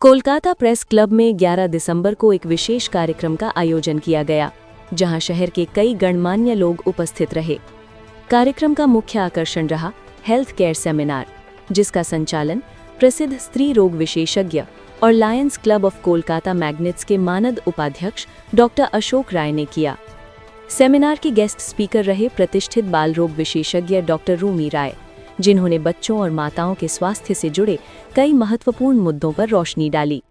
Kolkata press club में 11 दिसंबर को एक विशेष कार्यक्रम का आयोजन किया गया, जहां शहर के कई गणमान्य लोग उपस्थित रहे। कार्यक्रम का मुख्य आकर्षण रहा हेल्थ केयर सेमिनार, जिसका संचालन प्रसिद्ध स्त्री रोग विशेषज्ञ और Lions club of Kolkata magnets के मानद उपाध्यक्ष डॉक्टर अशोक राय ने किया। सेमिनार के गेस्ट स्पीकर रहे प्रतिष्ठित बाल रोग विशेषज्ञ डॉक्टर रूमी राय, जिन्होंने बच्चों और माताओं के स्वास्थ्य से जुड़े कई महत्वपूर्ण मुद्दों पर रोशनी डाली।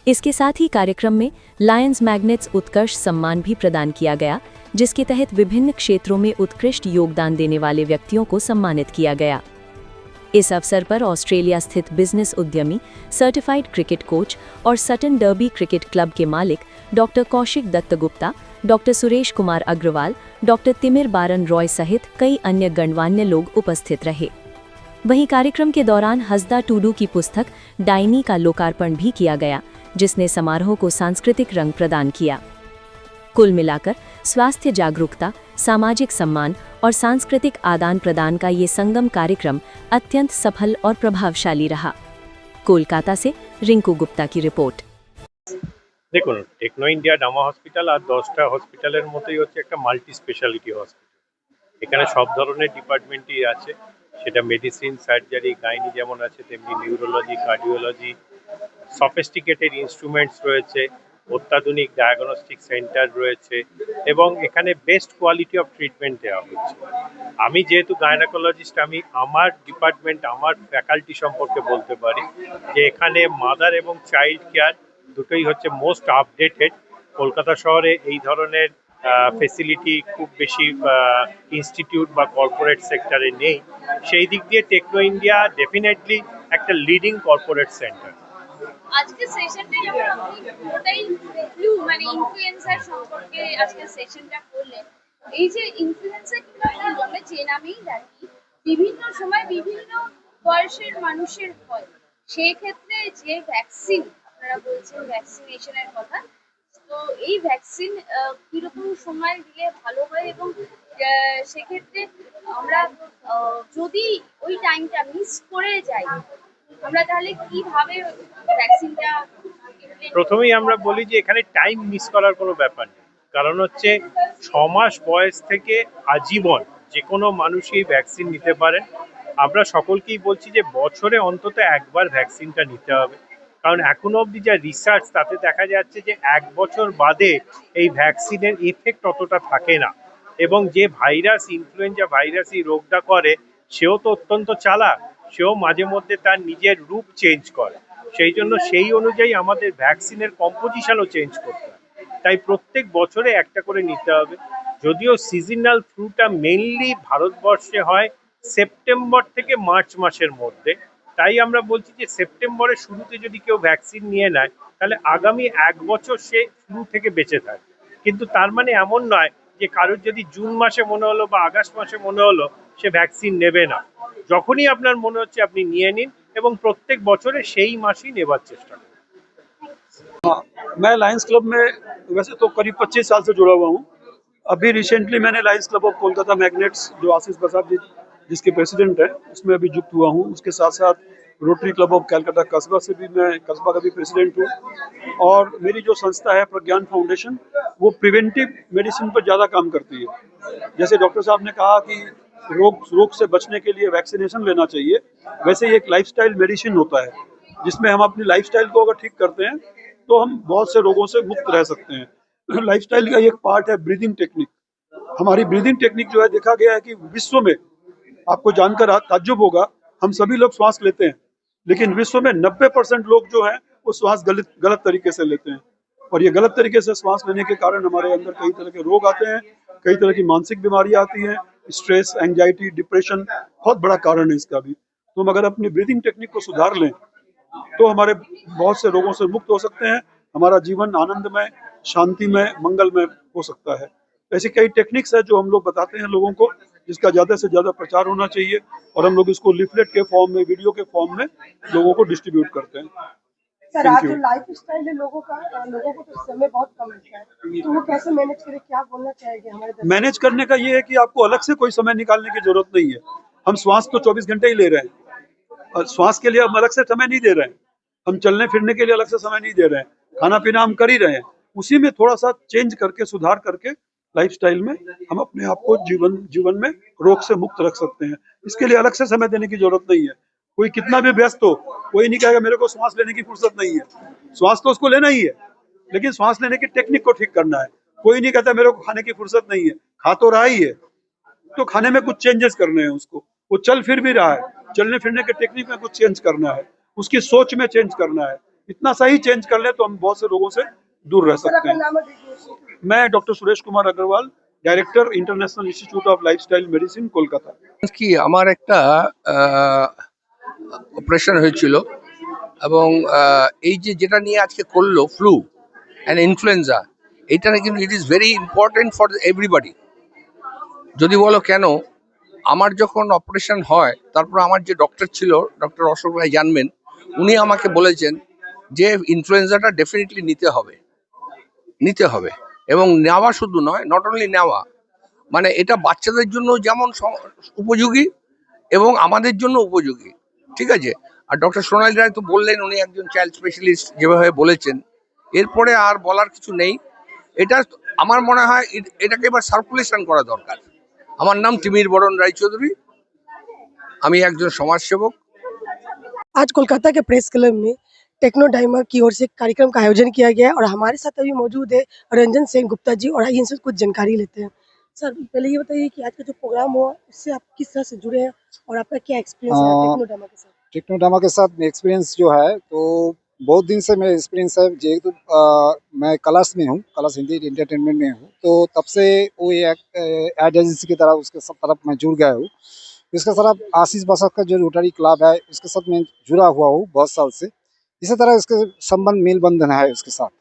इसके साथ ही कार्यक्रम में लायंस मैग्नेट्स उत्कर्ष सम्मान भी प्रदान किया गया, जिसके तहत विभिन्न क्षेत्रों में उत्कृष्ट योगदान देने वाले व्यक्तियों को सम्मानित किया गया। इस अवसर पर ऑस्ट्रेलिया स्थित बिजनेस उद्यमी, सर्टिफाइड क्रिकेट कोच और सटन डर्बी क्रिकेट क्लब के मालिक doctor Kaushik Dutt Gupta, doctor Suresh Kumar Agarwal, doctor Timir Baran Roy सहित कई अन्य गणमान्य लोग उपस्थित रहे। वहीं कार्यक्रम के दौरान हसदा टूडू की पुस्तक डायनी का लोकार्पण भी किया गया, जिसने समारोह को सांस्कृतिक रंग प्रदान किया। कुल मिलाकर स्वास्थ्य जागरूकता, सामाजिक सम्मान और सांस्कृतिक आदान प्रदान का ये संगम कार्यक्रम अत्यंत सफल और प्रभावशाली रहा। कोलकाता से रिंकू गुप्ता की रिपोर्ट। দেখুন, টেকনো ইন্ডিয়া ডামা হসপিটাল আর 10টা হসপিটালের মতোই হচ্ছে একটা মাল্টি স্পেশালিটি হসপিটাল। এখানে সব ধরনের ডিপার্টমেন্টই আছে, সেটা মেডিসিন, সার্জারি, গাইনি যেমন আছে তেমনি নিউরোলজি, কার্ডিওলজি, সফিস্টিকেটেড ইনস্ট্রুমেন্টস রয়েছে, অত্যাধুনিক ডায়াগনস্টিক সেন্টার রয়েছে এবং এখানে বেস্ট কোয়ালিটি অফ ট্রিটমেন্ট দেওয়া হচ্ছে। আমি যেহেতু গাইনোকোলজিস্ট, আমি আমার ডিপার্টমেন্ট, আমার ফ্যাকাল্টি সম্পর্কে বলতে পারি যে এখানে মাদার এবং চাইল্ড কেয়ার দুটোই হচ্ছে মোস্ট আপডেটেড। কলকাতা শহরে এই ধরনের ফেসিলিটি খুব বেশি ইনস্টিটিউট বা কর্পোরেট সেক্টরে নেই। সেই দিক দিয়ে টেকনো ইন্ডিয়া ডেফিনেটলি একটা লিডিং কর্পোরেট সেন্টার। আজকে সেশনটা যখন আপনি পুরোটাই ইনফ্লুয়েন্সার সম্পর্কে আজকে সেশনটা করলেন, এই যে ইনফ্লুয়েন্সার কিংবা আমরা যে নামেই ডাকি, বিভিন্ন সময় বিভিন্ন বয়সের মানুষের হয়, সেই ক্ষেত্রে যে ভ্যাকসিন আপনারা বলছেন, ভ্যাকসিনেশনের কথা, তো এই ভ্যাকসিন কিরকম সময় দিলে ভালো হয় এবং সেক্ষেত্রে আমরা যদি ওই টাইমটা মিস করে যাই, আমরা তাহলে কিভাবে ভ্যাকসিনটা? প্রথমেই আমরা বলি যে এখানে টাইম মিস করার কোনো ব্যাপার নেই, কারণ হচ্ছে 6 মাস বয়স থেকে আজীবন যে কোনো মানুষই ভ্যাকসিন নিতে পারেন। আমরা সকলকেই বলছি যে বছরে অন্তত একবার ভ্যাকসিনটা নিতে হবে, কারণ এখনো অবধি যা রিসার্চ তাতে দেখা যাচ্ছে যে 1 বছর বাদে এই ভ্যাকসিনের এফেক্ট অতটা থাকে না এবং যে ভাইরাস, ইনফ্লুয়েঞ্জা ভাইরাস এই রোগটা করে, সেও তো অত্যন্ত চালাক, সেও মাঝে মধ্যে তার নিজের রূপ চেঞ্জ করে। সেই জন্য সেই অনুযায়ী আমাদের ভ্যাকসিনের কম্পোজিশনও চেঞ্জ করতে হয়। তাই প্রত্যেক বছরে একটা করে নিতে হবে। যদিও সিজনাল ফ্লুটা মেইনলি ভারতবর্ষে হয় সেপ্টেম্বর থেকে মার্চ মাসের মধ্যে, তাই আমরা বলছি যে সেপ্টেম্বরের শুরুতে যদি কেউ ভ্যাকসিন নিয়ে নেয় তাহলে আগামী 1 বছর সে ফ্লু থেকে বেঁচে থাকে। কিন্তু তার মানে এমন নয় যে কারোর যদি জুন মাসে মনে হলো বা আগস্ট মাসে মনে হলো সে ভ্যাকসিন নেবে না। যখনই আপনার মনে হচ্ছে আপনি নিয়ে নিন এবং প্রত্যেক বছরে সেই মাসেই নেবার চেষ্টা করুন। मैं लायंस क्लब में वैसे तो करीब 25 साल से जुड़ा हुआ हूँ। अभी रिसेंटली मैंने Lions club of Kolkata magnets, जो आशीष प्रसाद जी जिसके प्रेसिडेंट है, उसमें अभी युक्त हुआ हूँ। उसके साथ साथ रोटरी क्लब ऑफ कैलकाटा कस्बा से भी मैं कस्बा का भी प्रेसिडेंट हूँ। और मेरी जो संस्था है प्रज्ञान फाउंडेशन, वो प्रिवेंटिव मेडिसिन पर ज़्यादा काम करती है। जैसे डॉक्टर साहब ने कहा कि रोग से बचने के लिए वैक्सीनेशन लेना चाहिए, वैसे ही एक लाइफस्टाइल मेडिसिन होता है, जिसमें हम अपनी लाइफस्टाइल को अगर ठीक करते हैं तो हम बहुत से रोगों से मुक्त रह सकते हैं। लाइफस्टाइल का एक पार्ट है ब्रीदिंग टेक्निक। हमारी ब्रीदिंग टेक्निक जो है, देखा गया है कि विश्व में, आपको जानकर ताज्जुब होगा, हम सभी लोग श्वास लेते हैं, लेकिन विश्व में 90% लोग जो हैं वो श्वास गलत तरीके से लेते हैं। और ये गलत तरीके से श्वास लेने के कारण हमारे अंदर कई तरह के रोग आते हैं, कई तरह की मानसिक बीमारियां आती हैं, स्ट्रेस, एंजाइटी, डिप्रेशन बहुत बड़ा कारण है इसका भी। तो हम अगर अपनी ब्रीदिंग टेक्निक को सुधार लें तो हमारे बहुत से रोगों से मुक्त हो सकते हैं, हमारा जीवन आनंदमय, शांतिमय, मंगलमय हो सकता है। ऐसी कई टेक्निक्स है जो हम लोग बताते हैं लोगों को, जिसका ज़्यादा से ज़्यादा प्रचार होना चाहिए और हम लोग इसको लिफलेट के फॉर्म में, वीडियो के फॉर्म में लोगों को डिस्ट्रीब्यूट करते हैं। सर Thank आज you. जो लाइफ स्टाइल है लोगों का, लोगों को तो समय बहुत कम मिलता है, तो वो कैसे मैनेज करे, क्या बोलना चाहेंगे हमारे दर्शक? मैनेज करने का ये है कि आपको अलग से कोई समय निकालने की जरूरत नहीं है। हम श्वास तो 24 घंटे ही ले रहे हैं और श्वास के लिए हम अलग से समय नहीं दे रहे हैं। हम चलने फिरने के लिए अलग से समय नहीं दे रहे हैं। खाना पीना हम कर ही रहे हैं। उसी में थोड़ा सा चेंज करके, सुधार करके लाइफस्टाइल में हम अपने आप को जीवन में रोग से मुक्त रख सकते हैं। इसके लिए अलग से समय देने की जरूरत नहीं है। कोई कितना भी व्यस्त हो, कोई नहीं कहेगा मेरे को श्वास लेने की फुर्सत नहीं है। श्वास तो उसको लेना ही है, लेकिन श्वास लेने की टेक्निक को ठीक करना है। कोई नहीं कहता मेरे को खाने की फुर्सत नहीं है, खा तो रहा ही है, तो खाने में कुछ चेंजेस करने हैं उसको। वो चल फिर भी रहा है, चलने फिरने के टेक्निक में कुछ चेंज करना है, उसकी सोच में चेंज करना है। इतना सही चेंज कर ले तो हम बहुत से रोगों से दूर रह सर सकते अपना हैं। नाम और डिग्री। मैं doctor Suresh Kumar Agarwal, director international institute of lifestyle medicine, Kolkata. কি আমার একটা অপারেশন হয়েছিল এবং এই যে যেটা নিয়ে আজকে করলো ফ্লু অ্যান্ড ইনফ্লুয়েঞ্জা, এটা না কিন্তু it is very important for everybody. যদি বলো কেন, আমার যখন অপারেশন হয় তারপর আমার যে ডক্টর ছিল, ডক্টর অশোক রায় জানবেন, উনি আমাকে বলেছেন যে ইনফ্লুয়েঞ্জাটা ডেফিনেটলি নিতে হবে এবং নেওয়া শুধু নয়, নট অনলি নেওয়া, মানে এটা বাচ্চাদের জন্য যেমন উপযোগী এবং আমাদের জন্য উপযোগী, ঠিক আছে। আর ডক্টর সোনালী রায় তো বললেন, উনি একজন চাইল্ড স্পেশালিস্ট, যেভাবে বলেছেন, এরপরে আর বলার কিছু নেই। এটা আমার মনে হয় এটাকে এবার সার্কুলেশন করা দরকার। আমার নাম তিমির বরণ রায়চৌধুরী, আমি একজন সমাজসেবক। आज कोलकाता के प्रेस क्लब में टेक्नोडाइमा की ओर से कार्यक्रम का आयोजन किया गया है और हमारे साथ अभी मौजूद है रंजन सेन गुप्ता जी, और आइए इनसे कुछ जानकारी लेते हैं। सर पहले ये बताइए कि आज का जो प्रोग्राम हुआ उससे आप किस तरह से जुड़े हैं और आपका क्या एक्सपीरियंस है टेक्नोडाइमा के साथ? टेक्नोडामा के साथ एक्सपीरियंस जो है, तो बहुत दिन से मेरा एक्सपीरियंस है। जेहेतु मैं कलर्स में हूँ, कलर्स हिंदी एंटरटेनमेंट में हूँ, तो तब से वो एक एड एजेंसी की तरह उसके सब तरफ मैं जुड़ गया हूँ। इसके तरफ आशीष बसक का जो रोटरी क्लब है, उसके साथ मैं जुड़ा हुआ हूँ बहुत साल से। इसी तरह उसके संबंध मेल बंधन है उसके साथ।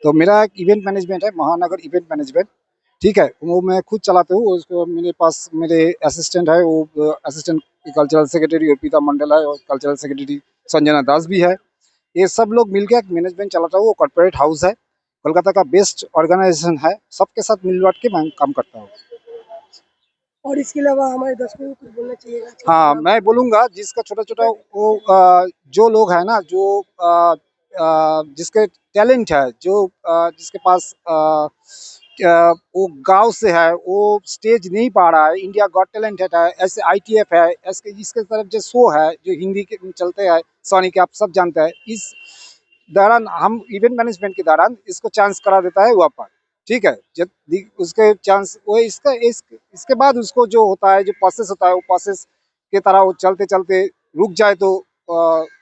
तो मेरा एक इवेंट मैनेजमेंट है, महानगर इवेंट मैनेजमेंट, ठीक है, वो मैं खुद चलाता हूँ। उसको मेरे पास मेरे असिस्टेंट है, वो असिस्टेंट कल्चरल सेक्रेटरी अर्पिता मंडल है और कल्चरल सेक्रेटरी संजना दास भी है। ये सब लोग मिलकर एक मैनेजमेंट चलाता हूँ। वो कॉर्पोरेट हाउस है, कोलकाता का बेस्ट ऑर्गेनाइजेशन है। सबके साथ मिल बांट के मैं काम करता हूँ। और इसके अलावा हमारे दर्शकों को कुछ बोलना चाहिए? हाँ, मैं बोलूँगा जिसका छोटा छोटा वो जो लोग है ना, जो जिसके टैलेंट है, जो जिसके पास वो गांव से है, वो स्टेज नहीं पा रहा है, इंडिया गॉट टैलेंट है, ऐसे ITF है, ऐसे इसके तरफ जो शो है जो हिंदी के चलते हैं, सोनी के आप सब जानते हैं, इस दौरान हम इवेंट मैनेजमेंट के दौरान इसको चांस करा देता है वहाँ पर, ठीक है। जब उसके चांस वो इसके बाद उसको जो होता है, जो प्रोसेस होता है, वो प्रोसेस के तरह वो चलते चलते रुक जाए तो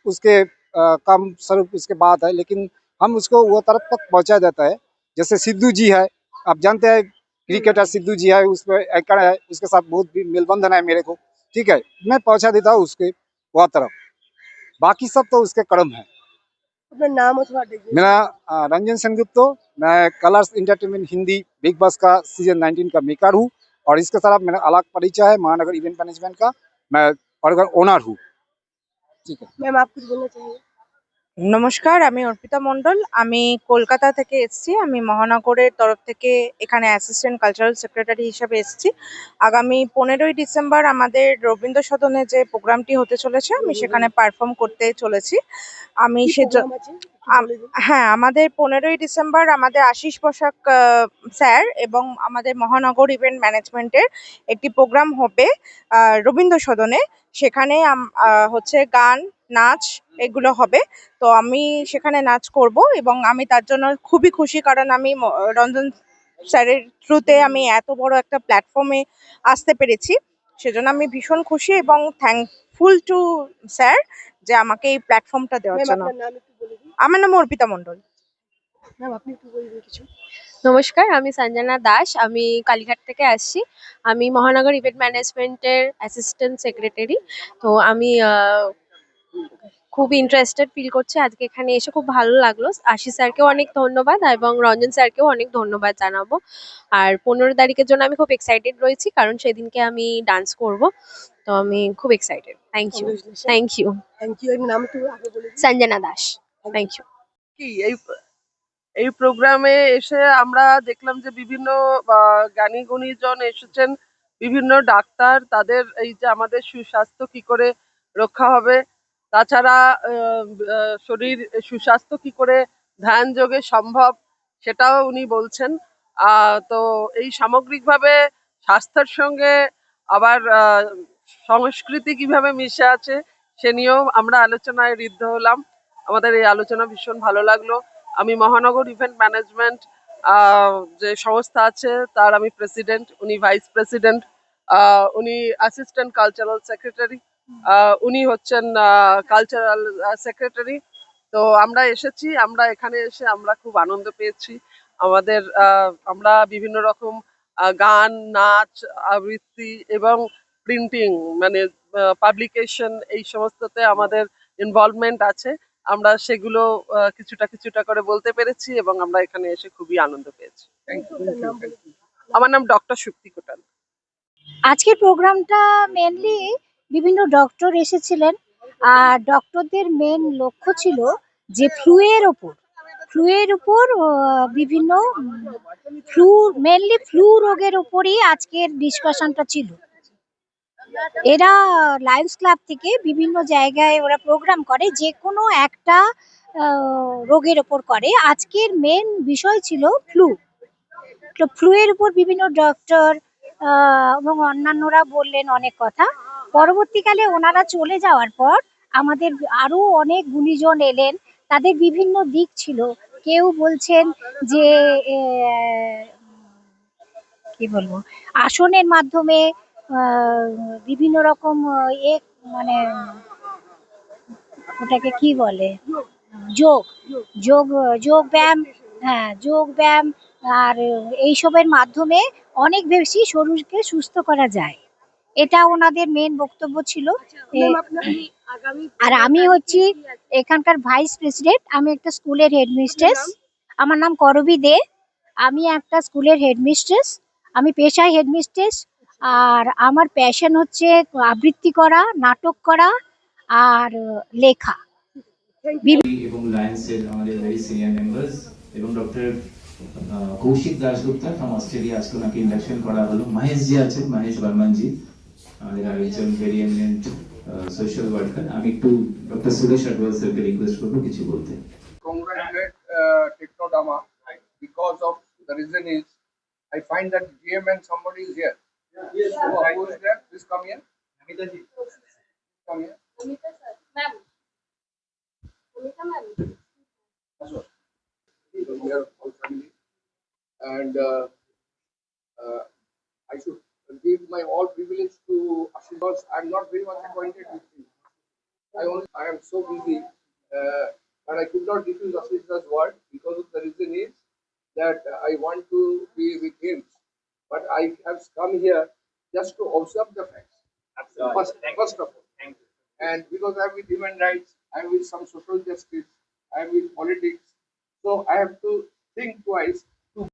उसके काम स्वरूप उसके बाद है, लेकिन हम उसको वो तरफ तक पहुँचा देता है। जैसे सिद्धू जी है, आप जानते हैं क्रिकेटर सिद्धू जी है, उसमें एकड़ है, उसके साथ बहुत भी मेलबंधन है मेरे को, ठीक है। मैं पहुँचा देता हूँ उसके वह तरफ, बाकी सब तो उसके कर्म है। अपना नाम और थोड़ा डिग्री। मेरा रंजन सेनगुप्ता, मैं colours entertainment Hindi big boss का सीजन 19 का मेकर हूँ, और इसके तरफ मेरा अलग परिचय है महानगर इवेंट मैनेजमेंट का, मैं ओनर हूँ, ठीक है। मैम आप कुछ बोलना चाहिए? নমস্কার, আমি অর্পিতা মণ্ডল। আমি কলকাতা থেকে এসেছি। আমি মহানগরের তরফ থেকে এখানে অ্যাসিস্ট্যান্ট কালচারাল সেক্রেটারি হিসেবে এসেছি। আগামী 15ই ডিসেম্বর আমাদের রবীন্দ্র সদনে যে প্রোগ্রামটি হতে চলেছে, আমি সেখানে পারফর্ম করতে চলেছি। আমি কি সে program আছে? একটু আম- বলে দিন। হ্যাঁ, আমাদের 15ই ডিসেম্বর আমাদের আশিস বসাক স্যার এবং আমাদের মহানগর ইভেন্ট ম্যানেজমেন্টের একটি প্রোগ্রাম হবে রবীন্দ্র সদনে। সেখানে হচ্ছে গান, নাচ এগুলো হবে। তো আমি সেখানে নাচ করব এবং আমি তার জন্য খুবই খুশি, কারণ আমি রঞ্জন স্যারের থ্রুতে আমি এত বড় একটা প্ল্যাটফর্মে আসতে পেরেছি। সেজন্য আমি ভীষণ খুশি এবং থ্যাঙ্কফুল টু স্যার যে আমাকে এই প্ল্যাটফর্মটা দেওয়ার ম্যাম জন্য। আপনার নাম একটু বলে দিন। আমার নাম অর্পিতা মণ্ডল। ম্যাম আপনি একটু বলে দিন কিছু। নমস্কার, আমি সঞ্জনা দাস। আমি কালীঘাট থেকে আসছি। আমি মহানগর ইভেন্ট ম্যানেজমেন্টের অ্যাসিস্ট্যান্ট সেক্রেটারি। তো আমি খুব ইন্টারেস্টেড ফিল করছি আজকে এখানে এসে, খুব ভালো লাগলো। আশিস স্যারকেও অনেক ধন্যবাদ এবং রঞ্জন স্যারকেও অনেক ধন্যবাদ জানাবো। আর 15 তারিখের জন্য আমি খুব এক্সাইটেড রয়েছি, কারণ সেদিনকে আমি ডান্স করব। তো আমি খুব excited. Thank you. Congratulations. Thank you. Thank you. নাম একটু আগে বলে দিন। সঞ্জনা দাস। Thank you. কি এই প্রোগ্রামে এসে আমরা দেখলাম যে বিভিন্ন জ্ঞানী গুণীজন এসেছেন, বিভিন্ন ডাক্তার, তাদের এই যে আমাদের সুস্বাস্থ্য কি করে রক্ষা হবে, তাছাড়া শরীর সুস্বাস্থ্য কি করে ধ্যান যোগে সম্ভব সেটাও উনি বলছেন। তো এই সামগ্রিকভাবে স্বাস্থ্যের সঙ্গে আবার সংস্কৃতি কিভাবে মিশে আছে সে নিয়েও আমরা আলোচনায় ঋদ্ধ হলাম। আমাদের এই আলোচনা ভীষণ ভালো লাগলো। আমি মহানগর ইভেন্ট ম্যানেজমেন্ট যে সংস্থা আছে তার আমি প্রেসিডেন্ট, উনি ভাইস প্রেসিডেন্ট, উনি অ্যাসিস্ট্যান্ট কালচারাল সেক্রেটারি, উনি হচ্ছেন কালচারাল সেক্রেটারি। তো আমরা এসেছি, আমরা এখানে এসে আমরা খুব আনন্দ পেয়েছি। আমরা বিভিন্ন রকম গান, নাচ, আবৃত্তি এবং প্রিন্টিং মানে পাবলিকেশন এই সমস্ততে আমাদের ইনভলভমেন্ট আছে। আমরা সেগুলো কিছুটা কিছুটা করে বলতে পেরেছি এবং আমরা এখানে এসে খুবই আনন্দ পেয়েছি। আমার নাম ডক্টর শুক্তি কোটাল। আজকের প্রোগ্রামটা মেনলি বিভিন্ন ডক্টর এসেছিলেন, আর ডক্টরদের মেন লক্ষ্য ছিল যে ফ্লু এর উপর বিভিন্ন মেনলি ফ্লু রোগের উপরই আজকের ডিসকাশনটা ছিল। এরা লায়ন্স ক্লাব থেকে বিভিন্ন জায়গায় ওরা প্রোগ্রাম করে, যে কোনো একটা রোগের ওপর করে। আজকের মেন বিষয় ছিল ফ্লু এর উপর বিভিন্ন ডক্টর এবং অন্যান্যরা বললেন অনেক কথা। পরবর্তীকালে ওনারা চলে যাওয়ার পর আমাদের আরো অনেক গুণীজন এলেন, তাদের বিভিন্ন দিক ছিল। কেউ বলছেন যে কি বলবো, আসনের মাধ্যমে বিভিন্ন রকম মানে ওটাকে কি বলে, যোগ যোগ যোগ ব্যায়াম, হ্যাঁ যোগ ব্যায়াম আর এইসবের মাধ্যমে অনেক বেশি শরীরকে সুস্থ করা যায়, এটা ওনাদের মেন বক্তব্য ছিল। আর আমি হচ্ছি এখানকার ভাইস প্রেসিডেন্ট, আমি একটা স্কুলের হেডমিস্ট্রেস। আমার নাম করবী দে, আমি একটা স্কুলের হেডমিস্ট্রেস। আমি পেশায় হেডমিস্ট্রেস, আর আমার প্যাশন হচ্ছে আবৃত্তি করা, নাটক করা আর লেখা। এবং লায়ন্সের আমাদের ভেরি সিনিয়র মেম্বার্স এবং doctor Kaushik Dasgupta from Australia, আজকে ওনাকে ইন্ডাকশন করা হলো। মহেশ জি আছেন, মহেশ বর্মন জি, আমাদের আরেকজন ভেরি এমিনেন্ট সোশ্যাল ওয়ার্কার। আমি একটু ডক্টর সুরেশ আডওয়াল স্যারকে রিকোয়েস্ট করবো কিছু বলতে। Congratulate Technodama because of the reason is I find that GM and somebody is here. Yes, so who is there? Please come here. Amita ji. Come here. Amita sir, ma'am. Amita ma'am. We are all family, and I should give my all privilege to Ashish because I am not very much acquainted with him. I am so busy and I could not refuse Ashish's word because of the reason is that I want to be with him, but I have come here just to observe the facts. First of all, thank you. And because I am with human rights, I am with some social justice, I am with politics, so I have to think twice